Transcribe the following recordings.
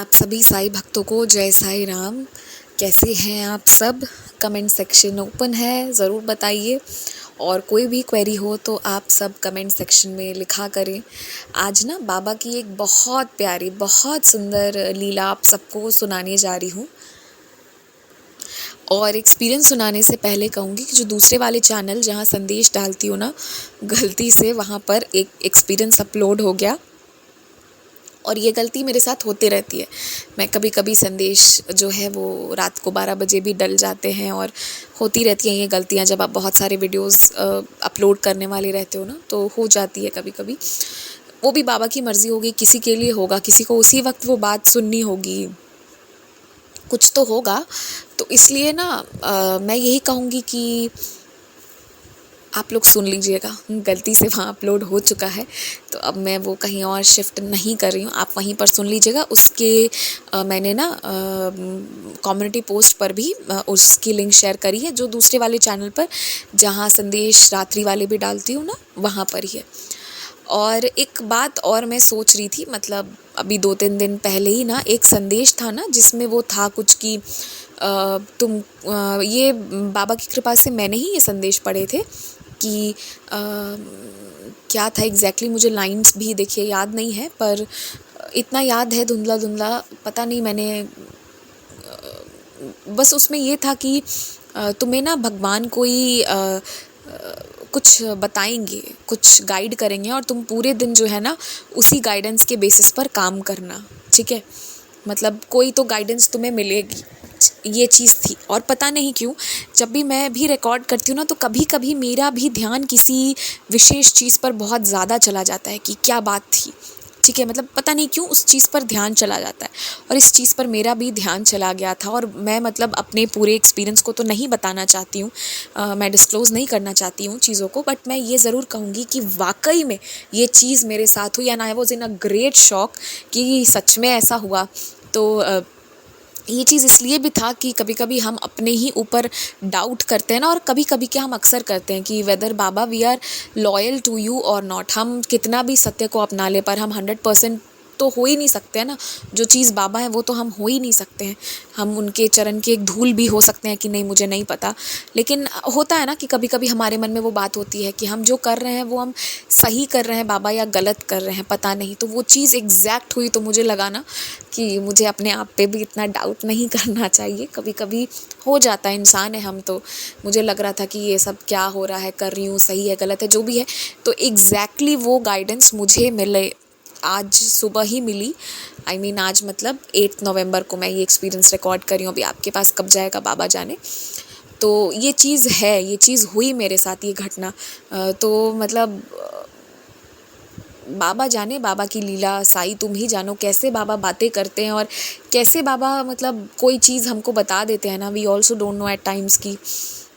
आप सभी साईं भक्तों को जय साईं राम। कैसे हैं आप सब? कमेंट सेक्शन ओपन है, ज़रूर बताइए। और कोई भी क्वेरी हो तो आप सब कमेंट सेक्शन में लिखा करें। आज ना बाबा की एक बहुत प्यारी, बहुत सुंदर लीला आप सबको सुनाने जा रही हूँ। और एक्सपीरियंस सुनाने से पहले कहूँगी कि जो दूसरे वाले चैनल जहाँ संदेश डालती हूँ ना, गलती से वहाँ पर एक एक्सपीरियंस अपलोड हो गया। और ये गलती मेरे साथ होते रहती है। मैं कभी कभी संदेश जो है वो रात को 12 बजे भी डल जाते हैं, और होती रहती हैं ये गलतियाँ। जब आप बहुत सारे वीडियोस अपलोड करने वाले रहते हो ना, तो हो जाती है कभी कभी। वो भी बाबा की मर्ज़ी होगी, किसी के लिए होगा, किसी को उसी वक्त वो बात सुननी होगी, कुछ तो होगा। तो इसलिए ना मैं यही कहूँगी कि आप लोग सुन लीजिएगा। गलती से वहाँ अपलोड हो चुका है, तो अब मैं वो कहीं और शिफ्ट नहीं कर रही हूँ, आप वहीं पर सुन लीजिएगा। उसके मैंने ना कम्युनिटी पोस्ट पर भी उसकी लिंक शेयर करी है, जो दूसरे वाले चैनल पर जहाँ संदेश रात्रि वाले भी डालती हूँ ना, वहाँ पर ही है। और एक बात और मैं सोच रही थी, मतलब अभी 2-3 दिन पहले ही ना एक संदेश था ना, जिसमें वो था कुछ कि ये बाबा की कृपा से मैंने ही ये संदेश पढ़े थे कि क्या था एग्जैक्टली, मुझे लाइंस भी देखिए याद नहीं है, पर इतना याद है धुंधला धुंधला, पता नहीं मैंने बस उसमें ये था कि तुम्हें ना भगवान कोई कुछ बताएंगे, कुछ गाइड करेंगे, और तुम पूरे दिन जो है ना उसी गाइडेंस के बेसिस पर काम करना, ठीक है। मतलब कोई तो गाइडेंस तुम्हें मिलेगी, ये चीज़ थी। और पता नहीं क्यों जब भी मैं भी रिकॉर्ड करती हूँ ना, तो कभी कभी मेरा भी ध्यान किसी विशेष चीज़ पर बहुत ज़्यादा चला जाता है कि क्या बात थी, ठीक है। मतलब पता नहीं क्यों उस चीज़ पर ध्यान चला जाता है, और इस चीज़ पर मेरा भी ध्यान चला गया था। और मैं मतलब अपने पूरे एक्सपीरियंस को तो नहीं बताना चाहती हूँ, मैं डिस्क्लोज़ नहीं करना चाहती हूँ चीज़ों को, बट मैं ये ज़रूर कहूँगी कि वाकई में ये चीज़ मेरे साथ हुई, and I was in a great shock कि सच में ऐसा हुआ। तो ये चीज़ इसलिए भी था कि कभी कभी हम अपने ही ऊपर डाउट करते हैं ना, और कभी कभी क्या हम अक्सर करते हैं कि वेदर बाबा we are loyal to you और नॉट। हम कितना भी सत्य को अपना ले, पर हम 100% तो हो ही नहीं सकते हैं ना। जो चीज़ बाबा है वो तो हम हो ही नहीं सकते हैं। हम उनके चरण की एक धूल भी हो सकते हैं कि नहीं मुझे नहीं पता, लेकिन होता है ना कि कभी कभी हमारे मन में वो बात होती है कि हम जो कर रहे हैं वो हम सही कर रहे हैं बाबा, या गलत कर रहे हैं, पता नहीं। तो वो चीज़ एग्जैक्ट हुई, तो मुझे लगा ना कि मुझे अपने आप पे भी इतना डाउट नहीं करना चाहिए। कभी कभी हो जाता है, इंसान है हम। तो मुझे लग रहा था कि ये सब क्या हो रहा है, कर रही हूँ, सही है गलत है जो भी है। तो एग्जैक्टली वो गाइडेंस मुझे मिले, आज सुबह ही मिली। आई मीन आज मतलब 8 नवंबर को मैं ये एक्सपीरियंस रिकॉर्ड कर रही हूँ। अभी आपके पास कब जाएगा बाबा जाने। तो ये चीज़ है, ये चीज़ हुई मेरे साथ, ये घटना। तो मतलब बाबा जाने, बाबा की लीला साई तुम ही जानो, कैसे बाबा बातें करते हैं, और कैसे बाबा मतलब कोई चीज़ हमको बता देते हैं ना, we also don't know at times कि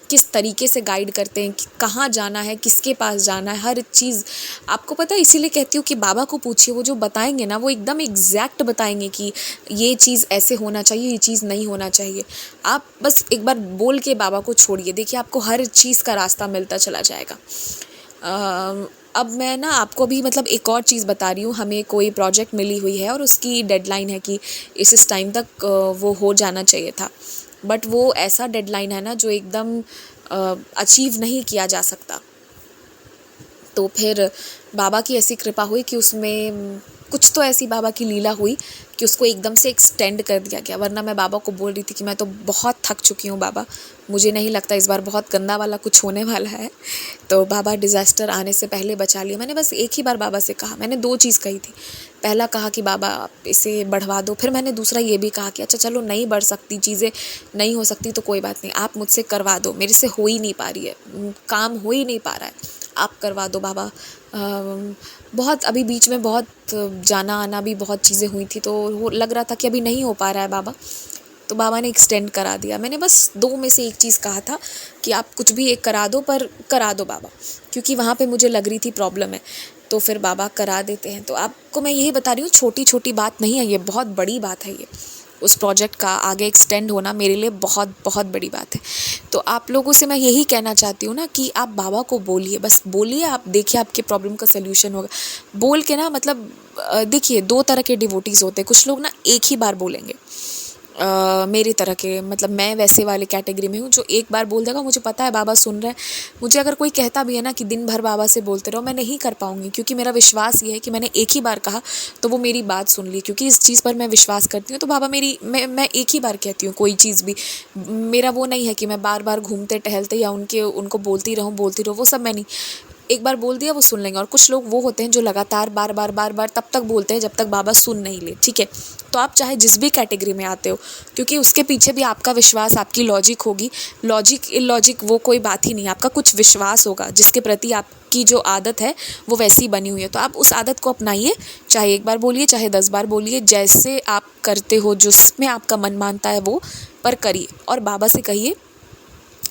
किस तरीके से गाइड करते हैं कि कहाँ जाना है, किसके पास जाना है, हर चीज़ आपको पता है। इसीलिए कहती हूँ कि बाबा को पूछिए, वो जो बताएंगे ना वो एकदम एग्जैक्ट बताएंगे कि ये चीज़ ऐसे होना चाहिए, ये चीज़ नहीं होना चाहिए। आप बस एक बार बोल के बाबा को छोड़िए, देखिए आपको हर चीज़ का रास्ता मिलता चला जाएगा। अब मैं ना आपको भी मतलब एक और चीज़ बता रही हूँ। हमें कोई प्रोजेक्ट मिली हुई है, और उसकी डेडलाइन है कि इस टाइम तक वो हो जाना चाहिए था, बट वो ऐसा डेडलाइन है ना जो एकदम अचीव नहीं किया जा सकता। तो फिर बाबा की ऐसी कृपा हुई कि उसमें कुछ तो ऐसी बाबा की लीला हुई कि उसको एकदम से एक्सटेंड कर दिया गया। वरना मैं बाबा को बोल रही थी कि मैं तो बहुत थक चुकी हूँ बाबा, मुझे नहीं लगता इस बार बहुत गंदा वाला कुछ होने वाला है। तो बाबा डिज़ास्टर आने से पहले बचा लिया। मैंने बस एक ही बार बाबा से कहा, मैंने 2 चीज़ कही थी। पहला कहा कि बाबा आप इसे बढ़वा दो, फिर मैंने दूसरा ये भी कहा कि अच्छा चलो नहीं बढ़ सकती चीज़ें, नहीं हो सकती तो कोई बात नहीं, आप मुझसे करवा दो, मेरे से हो ही नहीं पा रही है, काम हो ही नहीं पा रहा है, आप करवा दो बाबा। बहुत अभी बीच में बहुत जाना आना भी बहुत चीज़ें हुई थी, तो वो लग रहा था कि अभी नहीं हो पा रहा है बाबा। तो बाबा ने एक्सटेंड करा दिया। मैंने बस 2 में से एक चीज़ कहा था कि आप कुछ भी एक करा दो, पर करा दो बाबा, क्योंकि वहाँ पे मुझे लग रही थी प्रॉब्लम है। तो फिर बाबा करा देते हैं। तो आपको मैं यही बता रही हूँ, छोटी छोटी बात नहीं है ये, बहुत बड़ी बात है ये। उस प्रोजेक्ट का आगे एक्सटेंड होना मेरे लिए बहुत बहुत बड़ी बात है। तो आप लोगों से मैं यही कहना चाहती हूँ ना कि आप बाबा को बोलिए, बस बोलिए, आप देखिए आपके प्रॉब्लम का सल्यूशन होगा। बोल के ना मतलब देखिए 2 तरह के डिवोटीज़ होते हैं। कुछ लोग ना एक ही बार बोलेंगे, मेरी तरह के, मतलब मैं वैसे वाले कैटेगरी में हूँ जो एक बार बोल देगा, मुझे पता है बाबा सुन रहे हैं। मुझे अगर कोई कहता भी है ना कि दिन भर बाबा से बोलते रहो, मैं नहीं कर पाऊँगी, क्योंकि मेरा विश्वास ये है कि मैंने एक ही बार कहा तो वो मेरी बात सुन ली, क्योंकि इस चीज़ पर मैं विश्वास करती हूँ। तो बाबा मेरी मैं एक ही बार कहती हूँ कोई चीज़ भी। मेरा वो नहीं है कि मैं बार बार घूमते टहलते या उनको बोलती रहूँ, वो सब मैं नहीं। एक बार बोल दिया वो सुन लेंगे। और कुछ लोग वो होते हैं जो लगातार बार बार तब तक बोलते हैं जब तक बाबा सुन नहीं ले, ठीक है। तो आप चाहे जिस भी कैटेगरी में आते हो, क्योंकि उसके पीछे भी आपका विश्वास, आपकी लॉजिक होगी। लॉजिक इलॉजिक वो कोई बात ही नहीं, आपका कुछ विश्वास होगा जिसके प्रति आपकी जो आदत है वो वैसी बनी हुई है। तो आप उस आदत को अपनाइए, चाहे एक बार बोलिए चाहे 10 बार बोलिए, जैसे आप करते हो, जिसमें आपका मन मानता है वो पर करिए। और बाबा से कहिए,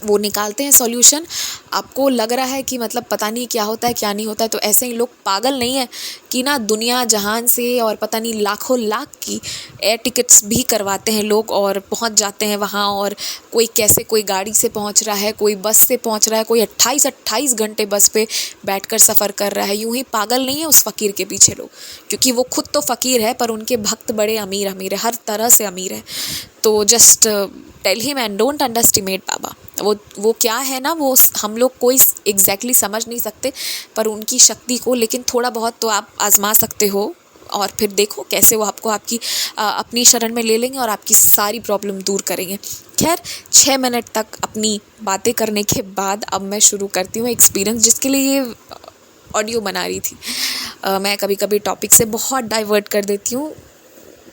वो निकालते हैं सॉल्यूशन। आपको लग रहा है कि मतलब पता नहीं क्या होता है क्या नहीं होता है, तो ऐसे ही लोग पागल नहीं है कि ना दुनिया जहान से और पता नहीं लाखों लाख की एयर टिकट्स भी करवाते हैं लोग और पहुंच जाते हैं वहां। और कोई कैसे, कोई गाड़ी से पहुंच रहा है, कोई बस से पहुंच रहा है, कोई 28 घंटे बस पे बैठकर सफ़र कर रहा है। यूं ही पागल नहीं है उस फ़कीर के पीछे लोग, क्योंकि वो खुद तो फ़कीर है पर उनके भक्त बड़े अमीर अमीर है, हर तरह से अमीर है। तो just tell him and don't underestimate Baba. वो क्या है ना, वो हम लोग कोई एग्जैक्टली समझ नहीं सकते, पर उनकी शक्ति को लेकिन थोड़ा बहुत तो आप आजमा सकते हो। और फिर देखो कैसे वो आपको आपकी अपनी शरण में ले लेंगे और आपकी सारी प्रॉब्लम दूर करेंगे। खैर 6 मिनट तक अपनी बातें करने के बाद अब मैं शुरू करती हूँ एक्सपीरियंस, जिसके लिए ये ऑडियो बना रही थी। मैं कभी कभी टॉपिक से बहुत डाइवर्ट कर देती हूँ,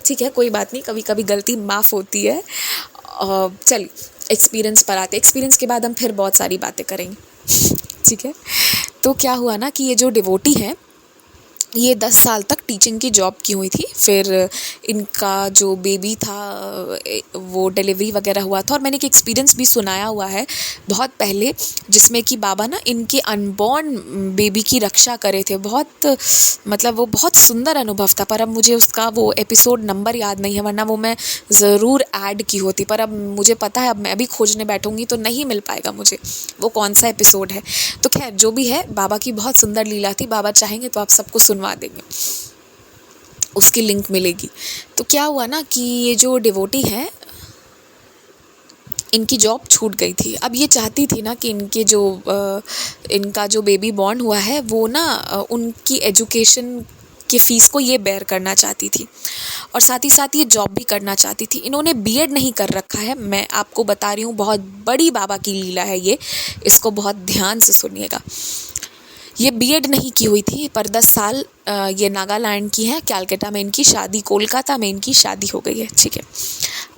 ठीक है, कोई बात नहीं, कभी कभी गलती माफ़ होती है। चलिए एक्सपीरियंस पर आते। एक्सपीरियंस के बाद हम फिर बहुत सारी बातें करेंगे, ठीक है। तो क्या हुआ ना कि ये जो डिवोटी है, ये 10 साल तक टीचिंग की जॉब की हुई थी। फिर इनका जो बेबी था वो डिलीवरी वगैरह हुआ था। और मैंने एक एक्सपीरियंस भी सुनाया हुआ है बहुत पहले, जिसमें कि बाबा ना इनके अनबॉर्न बेबी की रक्षा करे थे। बहुत मतलब वो बहुत सुंदर अनुभव था, पर अब मुझे उसका वो एपिसोड नंबर याद नहीं है, वरना वो मैं ज़रूर ऐड की होती। पर अब मुझे पता है, अब मैं भी खोजने बैठूंगी तो नहीं मिल पाएगा मुझे वो कौन सा एपिसोड है। तो खैर जो भी है, बाबा की बहुत सुंदर लीला थी। बाबा चाहेंगे तो आप सबको सुनवा देंगे, उसकी लिंक मिलेगी। तो क्या हुआ ना कि ये जो डिवोटी है, इनकी जॉब छूट गई थी। अब ये चाहती थी ना कि इनका जो बेबी बॉर्न हुआ है वो ना उनकी एजुकेशन की फ़ीस को ये बेयर करना चाहती थी, और साथ ही साथ ये जॉब भी करना चाहती थी। इन्होंने बीएड नहीं कर रखा है, मैं आपको बता रही हूँ, बहुत बड़ी बाबा की लीला है ये, इसको बहुत ध्यान से सुनिएगा। ये बीएड नहीं की हुई थी, पर 10 साल ये नागालैंड की है, कैलकाटा में इनकी शादी, कोलकाता में इनकी शादी हो गई है, ठीक है।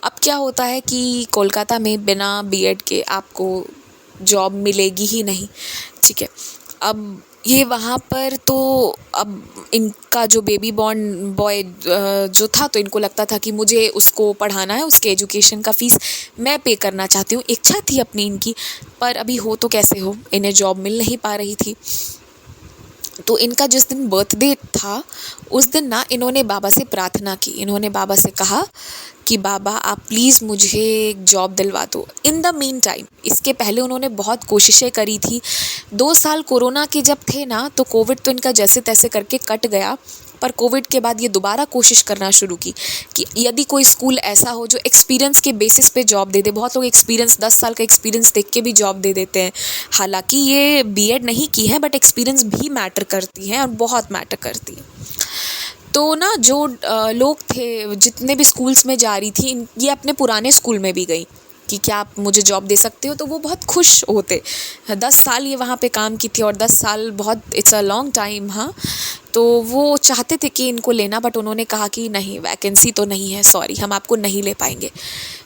अब क्या होता है कि कोलकाता में बिना बीएड के आपको जॉब मिलेगी ही नहीं, ठीक है। अब ये वहाँ पर तो अब इनका जो बेबी बॉर्न बॉय जो था, तो इनको लगता था कि मुझे उसको पढ़ाना है, उसके एजुकेशन का फ़ीस मैं पे करना चाहती हूँ। इच्छा थी अपनी इनकी, पर अभी हो तो कैसे हो, इन्हें जॉब मिल नहीं पा रही थी। तो इनका जिस दिन बर्थडे था, उस दिन ना इन्होंने बाबा से प्रार्थना की। इन्होंने बाबा से कहा कि बाबा आप प्लीज़ मुझे एक जॉब दिलवा दो। इन द मीन टाइम, इसके पहले उन्होंने बहुत कोशिशें करी थी। 2 साल कोरोना के जब थे ना, तो कोविड तो इनका जैसे तैसे करके कट गया, पर कोविड के बाद ये दोबारा कोशिश करना शुरू की कि यदि कोई स्कूल ऐसा हो जो एक्सपीरियंस के बेसिस पे जॉब दे दे। बहुत लोग एक्सपीरियंस, 10 साल का एक्सपीरियंस देख के भी जॉब दे देते हैं। हालांकि ये बीएड नहीं की है, बट एक्सपीरियंस भी मैटर करती है और बहुत मैटर करती है। तो ना जो लोग थे, जितने भी स्कूल्स में जा रही थी, ये अपने पुराने स्कूल में भी गई कि क्या आप मुझे जॉब दे सकते हो, तो वो बहुत खुश होते। 10 साल ये वहाँ पे काम की थी, और 10 साल बहुत, इट्स अ लॉन्ग टाइम, हाँ। तो वो चाहते थे कि इनको लेना, बट उन्होंने कहा कि नहीं, वैकेंसी तो नहीं है, सॉरी, हम आपको नहीं ले पाएंगे।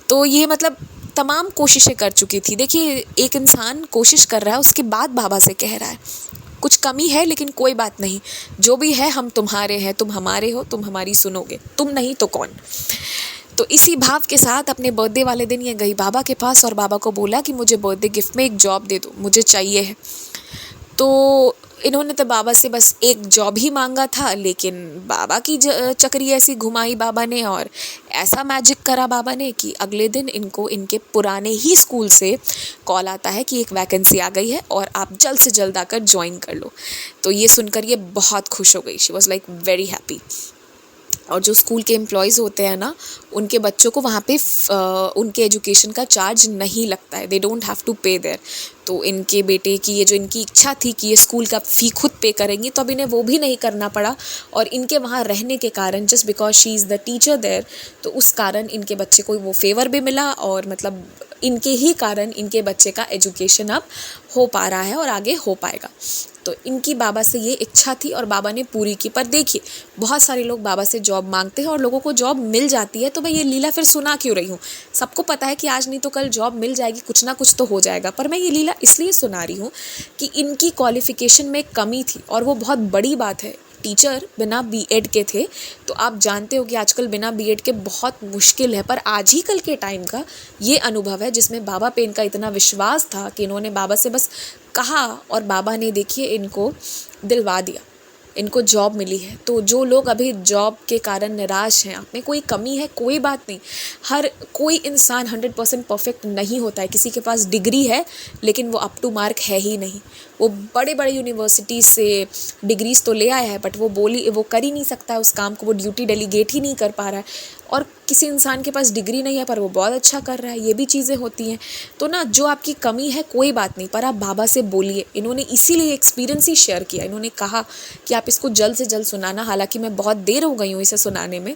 तो ये मतलब तमाम कोशिशें कर चुकी थी। देखिए, एक इंसान कोशिश कर रहा है, उसके बाद बाबा से कह रहा है कुछ कमी है, लेकिन कोई बात नहीं, जो भी है हम तुम्हारे हैं, तुम हमारे हो, तुम हमारी सुनोगे, तुम नहीं तो कौन। तो इसी भाव के साथ अपने बर्थडे वाले दिन ये गई बाबा के पास और बाबा को बोला कि मुझे बर्थडे गिफ्ट में एक जॉब दे दो, मुझे चाहिए है। तो इन्होंने तो बाबा से बस एक जॉब ही मांगा था, लेकिन बाबा की चक्री ऐसी घुमाई बाबा ने और ऐसा मैजिक करा बाबा ने कि अगले दिन इनको इनके पुराने ही स्कूल से कॉल आता है कि एक वैकेंसी आ गई है और आप जल्द से जल्द आकर ज्वाइन कर लो। तो ये सुनकर ये बहुत खुश हो गई, she was like very happy. और जो स्कूल के एम्प्लॉयज़ होते हैं ना, उनके बच्चों को वहाँ पे उनके एजुकेशन का चार्ज नहीं लगता है, दे डोंट हैव टू पे देयर। तो इनके बेटे की ये जो इनकी इच्छा थी कि ये स्कूल का फ़ी खुद पे करेंगी, तो अब इन्हें वो भी नहीं करना पड़ा। और इनके वहाँ रहने के कारण, just because she is the teacher there, तो उस कारण इनके बच्चे को वो फेवर भी मिला और मतलब इनके ही कारण इनके बच्चे का एजुकेशन अब हो पा रहा है और आगे हो पाएगा। तो इनकी बाबा से ये इच्छा थी और बाबा ने पूरी की। पर देखिए, बहुत सारे लोग बाबा से जॉब मांगते हैं और लोगों को जॉब मिल जाती है, तो मैं ये लीला फिर सुना क्यों रही हूँ? सबको पता है कि आज नहीं तो कल जॉब मिल जाएगी, कुछ ना कुछ तो हो जाएगा। पर मैं ये लीला इसलिए सुना रही हूँ कि इनकी क्वालिफ़िकेशन में कमी थी और वो बहुत बड़ी बात है। टीचर बिना बीएड के थे, तो आप जानते हो कि आजकल बिना बीएड के बहुत मुश्किल है। पर आज ही कल के टाइम का ये अनुभव है जिसमें बाबा पे इनका इतना विश्वास था कि इन्होंने बाबा से बस कहा और बाबा ने देखिए इनको दिलवा दिया, इनको जॉब मिली है। तो जो लोग अभी जॉब के कारण निराश हैं, आप में कोई कमी है, कोई बात नहीं। हर कोई इंसान 100% परफेक्ट नहीं होता है। किसी के पास डिग्री है लेकिन वो अप टू मार्क है ही नहीं। वो बड़े बड़े यूनिवर्सिटी से डिग्रीज तो ले आया है, बट वो कर ही नहीं सकता है उस काम को, वो ड्यूटी डेलीगेट ही नहीं कर पा रहा है। और किसी इंसान के पास डिग्री नहीं है पर वो बहुत अच्छा कर रहा है, ये भी चीज़ें होती हैं। तो ना, जो आपकी कमी है कोई बात नहीं, पर आप बाबा से बोलिए। इन्होंने इसीलिए एक्सपीरियंस ही शेयर किया। इन्होंने कहा कि आप इसको जल्द से जल्द सुनाना। हालांकि मैं बहुत देर हो गई हूँ इसे सुनाने में,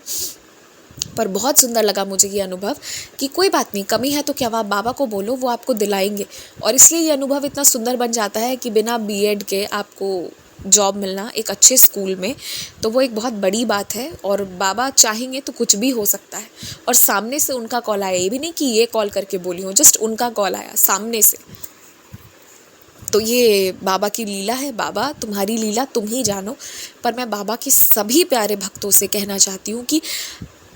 पर बहुत सुंदर लगा मुझे ये अनुभव कि कोई बात नहीं, कमी है तो क्या, आप बाबा को बोलो, वो आपको दिलाएंगे। और इसलिए ये अनुभव इतना सुंदर बन जाता है कि बिना बीएड के आपको जॉब मिलना एक अच्छे स्कूल में, तो वो एक बहुत बड़ी बात है। और बाबा चाहेंगे तो कुछ भी हो सकता है। और सामने से उनका कॉल आया, ये भी नहीं कि ये कॉल करके बोली हूँ, जस्ट उनका कॉल आया सामने से। तो ये बाबा की लीला है। बाबा, तुम्हारी लीला तुम ही जानो। पर मैं बाबा के सभी प्यारे भक्तों से कहना चाहती हूँ कि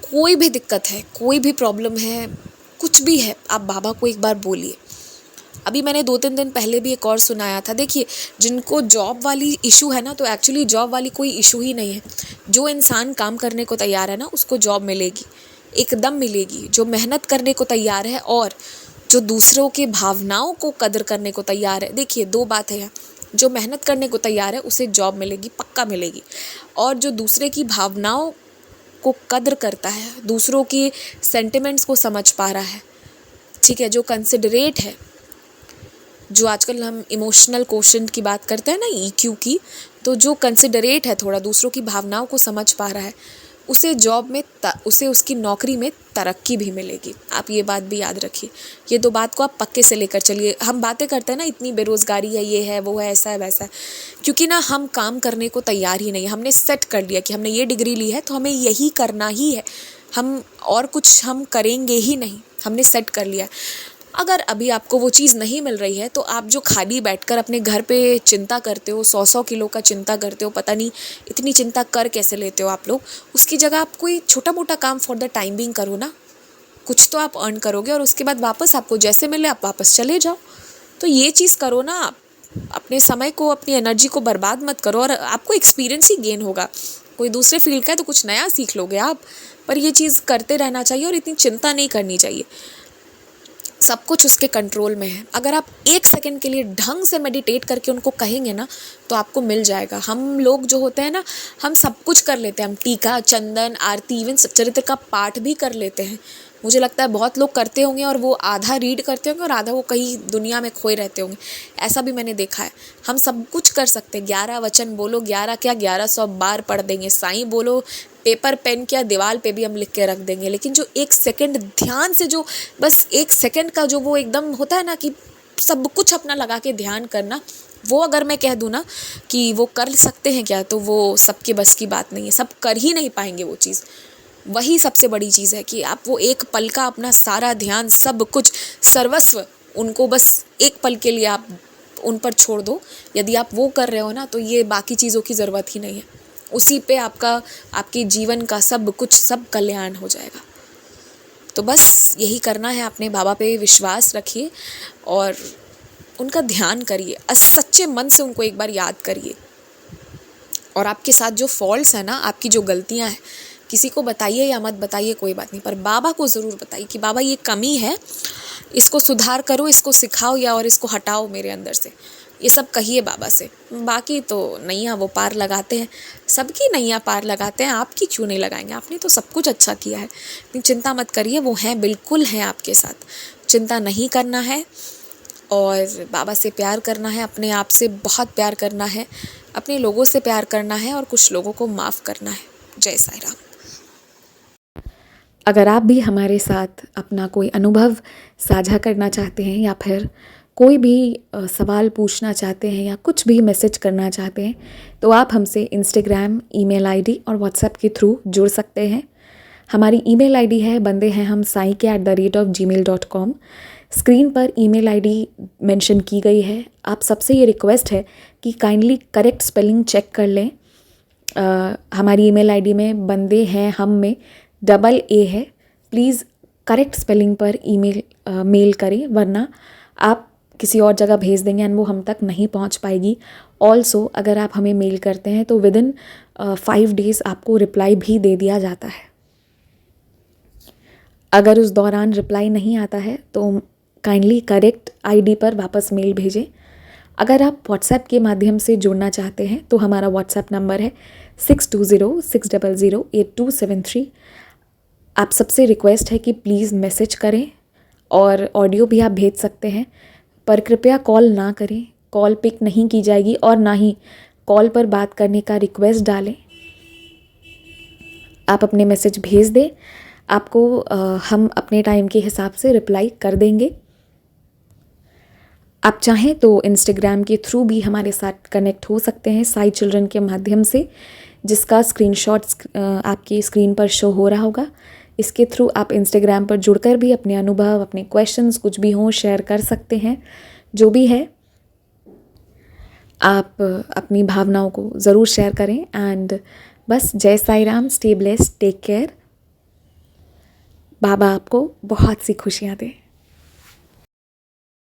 कोई भी दिक्कत है, कोई भी प्रॉब्लम है, कुछ भी है, आप बाबा को एक बार बोलिए। अभी मैंने 2-3 दिन पहले भी एक और सुनाया था। देखिए, जिनको जॉब वाली इशू है ना, तो एक्चुअली जॉब वाली कोई इशू ही नहीं है। जो इंसान काम करने को तैयार है ना, उसको जॉब मिलेगी, एकदम मिलेगी। जो मेहनत करने को तैयार है और जो दूसरों के भावनाओं को कदर करने को तैयार है, देखिए 2 बात है यहाँ। जो मेहनत करने को तैयार है उसे जॉब मिलेगी, पक्का मिलेगी। और जो दूसरे की भावनाओं को कदर करता है, दूसरों की सेंटिमेंट्स को समझ पा रहा है, ठीक है, जो कंसिडरेट है, जो आजकल हम इमोशनल कोशेंट की बात करते हैं ना, ईक्यू की, तो जो कंसिडरेट है, थोड़ा दूसरों की भावनाओं को समझ पा रहा है, उसे जॉब में उसे उसकी नौकरी में तरक्की भी मिलेगी। आप ये बात भी याद रखिए। ये 2 बात को आप पक्के से लेकर चलिए। हम बातें करते हैं ना, इतनी बेरोज़गारी है, ये है, वो है, ऐसा है, वैसा है, क्योंकि ना हम काम करने को तैयार ही नहीं। हमने सेट कर लिया कि हमने ये डिग्री ली है तो हमें यही करना ही है, हम और कुछ हम करेंगे ही नहीं, हमने सेट कर लिया। अगर अभी आपको वो चीज़ नहीं मिल रही है, तो आप जो खाली बैठकर अपने घर पे चिंता करते हो, 100-100 किलो का चिंता करते हो, पता नहीं इतनी चिंता कर कैसे लेते हो आप लोग, उसकी जगह आप कोई छोटा मोटा काम फॉर द टाइम बिंग करो ना। कुछ तो आप अर्न करोगे और उसके बाद वापस आपको जैसे मिले आप वापस चले जाओ। तो ये चीज़ करो ना आप। अपने समय को, अपनी एनर्जी को बर्बाद मत करो और आपको एक्सपीरियंस ही गेन होगा। कोई दूसरे फील्ड का है तो कुछ नया सीख लोगे आप, पर ये चीज़ करते रहना चाहिए और इतनी चिंता नहीं करनी चाहिए। सब कुछ उसके कंट्रोल में है। अगर आप 1 सेकंड के लिए ढंग से मेडिटेट करके उनको कहेंगे ना, तो आपको मिल जाएगा। हम लोग जो होते हैं ना, हम सब कुछ कर लेते हैं। हम टीका, चंदन, आरती, इवन चरित्र का पाठ भी कर लेते हैं। मुझे लगता है बहुत लोग करते होंगे और वो आधा रीड करते होंगे और आधा वो कहीं दुनिया में खोए रहते होंगे। ऐसा भी मैंने देखा है। हम सब कुछ कर सकते हैं। 11 वचन बोलो, 11 क्या 1100 बार पढ़ देंगे। साईं बोलो, पेपर पेन क्या दीवार पे भी हम लिख के रख देंगे। लेकिन जो 1 सेकंड ध्यान से, जो बस 1 सेकंड का जो वो एकदम होता है ना कि सब कुछ अपना लगा के ध्यान करना, वो अगर मैं कह दूँ ना कि वो कर सकते हैं क्या, तो वो सबके बस की बात नहीं है। सब कर ही नहीं पाएंगे वो चीज़। वही सबसे बड़ी चीज़ है कि आप वो 1 पल का अपना सारा ध्यान, सब कुछ, सर्वस्व, उनको बस 1 पल के लिए आप उन पर छोड़ दो। यदि आप वो कर रहे हो ना, तो ये बाकी चीज़ों की ज़रूरत ही नहीं है। उसी पे आपके जीवन का सब कुछ, सब कल्याण हो जाएगा। तो बस यही करना है। अपने बाबा पे विश्वास रखिए और उनका ध्यान करिए, सच्चे मन से उनको एक बार याद करिए। और आपके साथ जो फॉल्ट्स हैं ना, आपकी जो गलतियां हैं, किसी को बताइए या मत बताइए कोई बात नहीं, पर बाबा को ज़रूर बताइए कि बाबा ये कमी है, इसको सुधार करो, इसको सिखाओ या और इसको हटाओ मेरे अंदर से। ये सब कहिए बाबा से। बाकी तो नैया वो पार लगाते हैं, सबकी नैया पार लगाते हैं, आपकी क्यों नहीं लगाएंगे? आपने तो सब कुछ अच्छा किया है, इतनी चिंता मत करिए, वो हैं, बिल्कुल हैं आपके साथ। चिंता नहीं करना है और बाबा से प्यार करना है, अपने आप से बहुत प्यार करना है, अपने लोगों से प्यार करना है और कुछ लोगों को माफ़ करना है। जय साई राम। अगर आप भी हमारे साथ अपना कोई अनुभव साझा करना चाहते हैं या फिर कोई भी सवाल पूछना चाहते हैं या कुछ भी मैसेज करना चाहते हैं, तो आप हमसे इंस्टाग्राम, ईमेल आईडी और व्हाट्सएप के थ्रू जुड़ सकते हैं। हमारी ईमेल आईडी है bandehaihamsai@gmail.com। स्क्रीन पर ईमेल आईडी मेंशन की गई है। आप सबसे ये रिक्वेस्ट है कि काइंडली करेक्ट स्पेलिंग चेक कर लें। हमारी ईमेल आईडी में बंदे हैं हम में डबल ए है, प्लीज़ करेक्ट स्पेलिंग पर मेल करें, वरना आप किसी और जगह भेज देंगे एंड वो हम तक नहीं पहुंच पाएगी। ऑल्सो अगर आप हमें मेल करते हैं तो विदिन 5 डेज़ आपको रिप्लाई भी दे दिया जाता है। अगर उस दौरान रिप्लाई नहीं आता है तो काइंडली करेक्ट आईडी पर वापस मेल भेजें। अगर आप व्हाट्सएप के माध्यम से जुड़ना चाहते हैं तो हमारा व्हाट्सएप नंबर है 6206008273। आप सबसे रिक्वेस्ट है कि प्लीज़ मैसेज करें और ऑडियो भी आप भेज सकते हैं, पर कृपया कॉल ना करें। कॉल पिक नहीं की जाएगी और ना ही कॉल पर बात करने का रिक्वेस्ट डालें। आप अपने मैसेज भेज दें, आपको हम अपने टाइम के हिसाब से रिप्लाई कर देंगे। आप चाहें तो इंस्टाग्राम के थ्रू भी हमारे साथ कनेक्ट हो सकते हैं, साई चिल्ड्रन के माध्यम से, जिसका स्क्रीनशॉट आपकी स्क्रीन पर शो हो रहा होगा। इसके थ्रू आप इंस्टाग्राम पर जुड़कर भी अपने अनुभव, अपने क्वेश्चंस कुछ भी हों शेयर कर सकते हैं। जो भी है आप अपनी भावनाओं को ज़रूर शेयर करें। एंड बस Jai Sai Ram, stay blessed, take care. Baba आपको बहुत सी खुशियाँ दें।